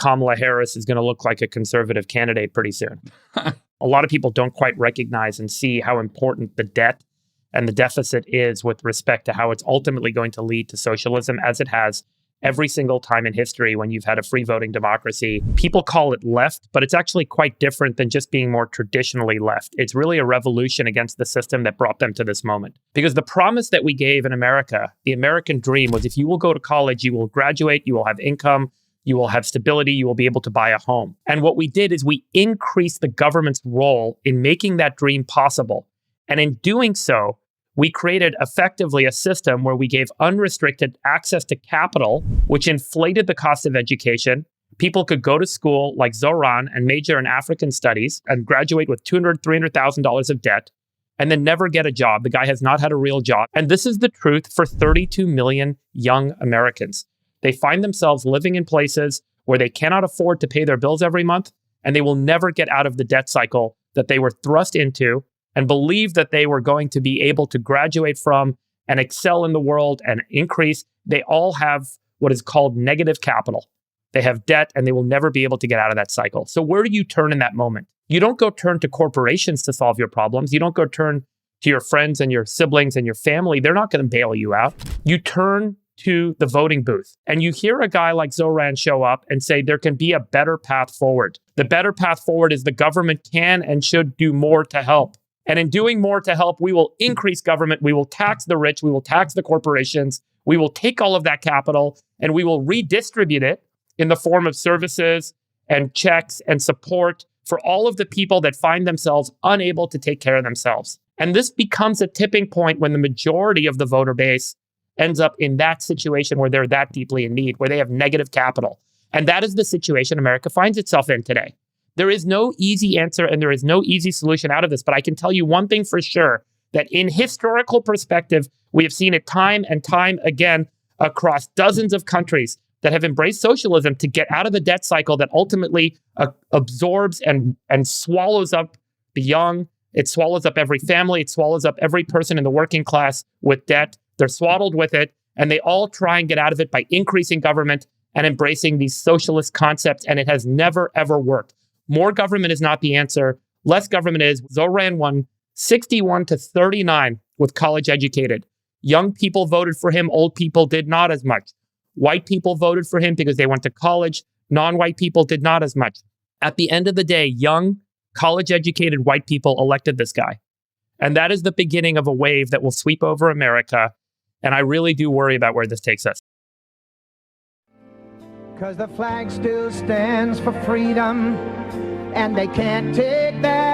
Kamala Harris is going to look like a conservative candidate pretty soon. A lot of people don't quite recognize and see how important the debt and the deficit is with respect to how it's ultimately going to lead to socialism, as it has every single time in history when you've had a free voting democracy. People call it left, but it's actually quite different than just being more traditionally left. It's really a revolution against the system that brought them to this moment. Because the promise that we gave in America, the American dream, was if you will go to college, you will graduate, you will have income, you will have stability, you will be able to buy a home. And what we did is we increased the government's role in making that dream possible. And in doing so, we created effectively a system where we gave unrestricted access to capital, which inflated the cost of education. People could go to school like Zohran and major in African studies and graduate with $200,000, $300,000 of debt and then never get a job. The guy has not had a real job. And this is the truth for 32 million young Americans. They find themselves living in places where they cannot afford to pay their bills every month, and they will never get out of the debt cycle that they were thrust into and believe that they were going to be able to graduate from and excel in the world and increase. They all have what is called negative capital. They have debt and they will never be able to get out of that cycle. So where do you turn in that moment? You don't go turn to corporations to solve your problems. You don't go turn to your friends and your siblings and your family. They're not going to bail you out. You turn to the voting booth. And you hear a guy like Zohran show up and say there can be a better path forward. The better path forward is the government can and should do more to help. And in doing more to help, we will increase government, we will tax the rich, we will tax the corporations, we will take all of that capital and we will redistribute it in the form of services and checks and support for all of the people that find themselves unable to take care of themselves. And this becomes a tipping point when the majority of the voter base ends up in that situation where they're that deeply in need, where they have negative capital. And that is the situation America finds itself in today. There is no easy answer and there is no easy solution out of this, but I can tell you one thing for sure, that in historical perspective, we have seen it time and time again across dozens of countries that have embraced socialism to get out of the debt cycle that ultimately absorbs and swallows up the young. It swallows up every family. It swallows up every person in the working class with debt. They're swaddled with it, and they all try and get out of it by increasing government and embracing these socialist concepts, and it has never, ever worked. More government is not the answer. Less government is. Zohran won 61-39 with college educated. Young people voted for him. Old people did not as much. White people voted for him because they went to college. Non-white people did not as much. At the end of the day, young, college-educated white people elected this guy. And that is the beginning of a wave that will sweep over America. And I really do worry about where this takes us. 'Cause the flag still stands for freedom, and they can't take that